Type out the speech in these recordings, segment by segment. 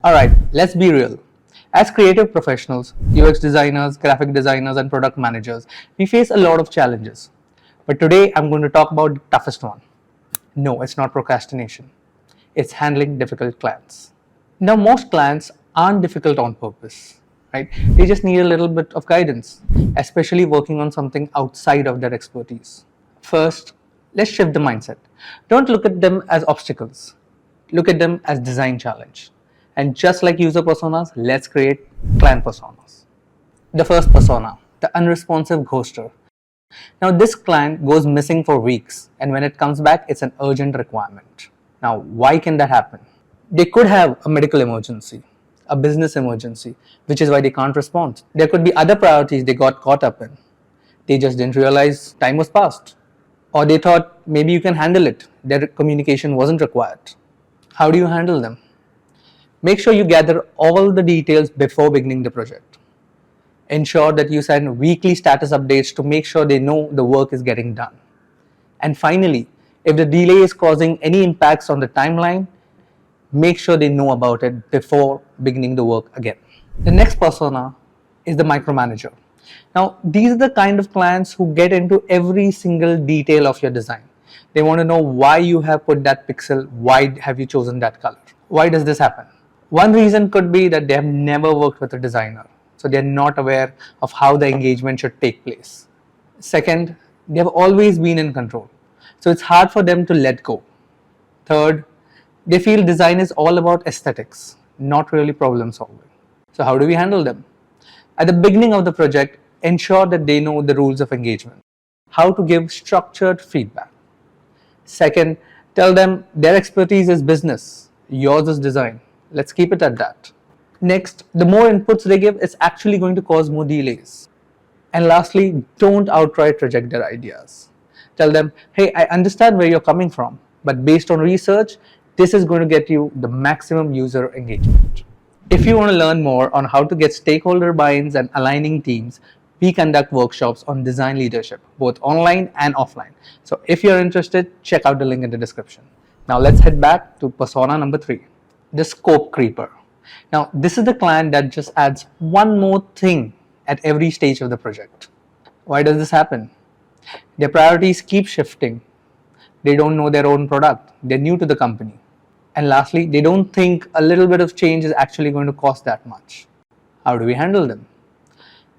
Alright, let's be real. As creative professionals, UX designers, graphic designers, and product managers, we face a lot of challenges. But today I'm going to talk about the toughest one. No, it's not procrastination. It's handling difficult clients. Now, most clients aren't difficult on purpose, right? They just need a little bit of guidance, especially working on something outside of their expertise. First, let's shift the mindset. Don't look at them as obstacles. Look at them as design challenge. And just like user personas, let's create client personas. The first persona, the unresponsive ghoster. Now this client goes missing for weeks, and when it comes back, it's an urgent requirement. Now, why can that happen? They could have a medical emergency, a business emergency, which is why they can't respond. There could be other priorities they got caught up in. They just didn't realize time was past. Or they thought maybe you can handle it. Their communication wasn't required. How do you handle them? Make sure you gather all the details before beginning the project. Ensure that you send weekly status updates to make sure they know the work is getting done. And finally, if the delay is causing any impacts on the timeline, make sure they know about it before beginning the work again. The next persona is the micromanager. Now, these are the kind of clients who get into every single detail of your design. They want to know why you have put that pixel, why have you chosen that color. Why does this happen? One reason could be that they have never worked with a designer, so they're not aware of how the engagement should take place. Second, they have always been in control, so it's hard for them to let go. Third, they feel design is all about aesthetics, not really problem solving. So how do we handle them? At the beginning of the project, ensure that they know the rules of engagement, how to give structured feedback. Second, tell them their expertise is business, yours is design. Let's keep it at that. Next, the more inputs they give, it's actually going to cause more delays. And lastly, don't outright reject their ideas. Tell them, hey, I understand where you're coming from, but based on research, this is going to get you the maximum user engagement. If you want to learn more on how to get stakeholder buy-ins and aligning teams, we conduct workshops on design leadership, both online and offline. So if you're interested, check out the link in the description. Now let's head back to persona number 3. The scope creeper. Now, this is the client that just adds one more thing at every stage of the project. Why does this happen? Their priorities keep shifting. They don't know their own product. They're new to the company. And lastly, they don't think a little bit of change is actually going to cost that much. How do we handle them?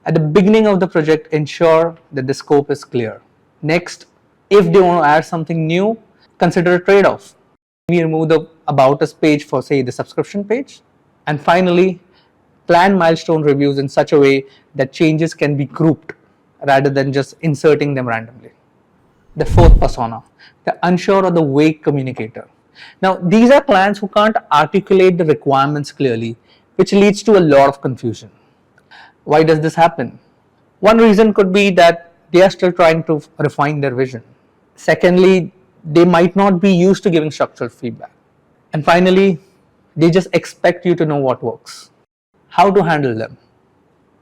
At the beginning of the project, ensure that the scope is clear. Next, if they want to add something new, consider a trade-off. We remove the About Us page for, say, the subscription page. And finally, plan milestone reviews in such a way that changes can be grouped rather than just inserting them randomly. The fourth persona, the unsure or the vague communicator. Now, these are clients who can't articulate the requirements clearly, which leads to a lot of confusion. Why does this happen? One reason could be that they are still trying to refine their vision. Secondly, they might not be used to giving structural feedback. And finally, they just expect you to know what works. How to handle them?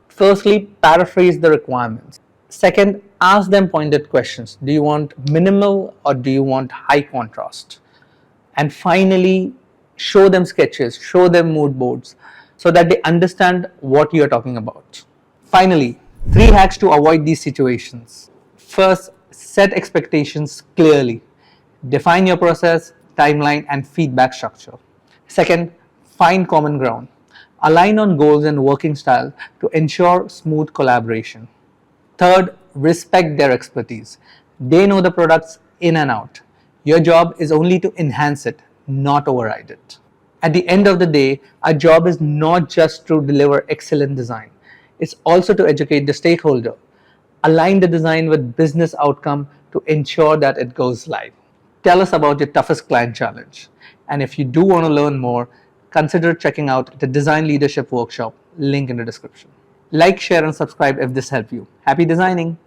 Firstly, paraphrase the requirements. Second, ask them pointed questions. Do you want minimal or do you want high contrast? And finally, show them sketches, show them mood boards so that they understand what you are talking about. Finally, 3 hacks to avoid these situations. First, set expectations clearly. Define your process, timeline, and feedback structure. Second, find common ground. Align on goals and working style to ensure smooth collaboration. Third, respect their expertise. They know the products in and out. Your job is only to enhance it, not override it. At the end of the day, our job is not just to deliver excellent design. It's also to educate the stakeholder, align the design with business outcome to ensure that it goes live. Tell us about your toughest client challenge. And if you do want to learn more, consider checking out the Design Leadership Workshop, link in the description. Like, share, and subscribe if this helped you. Happy designing!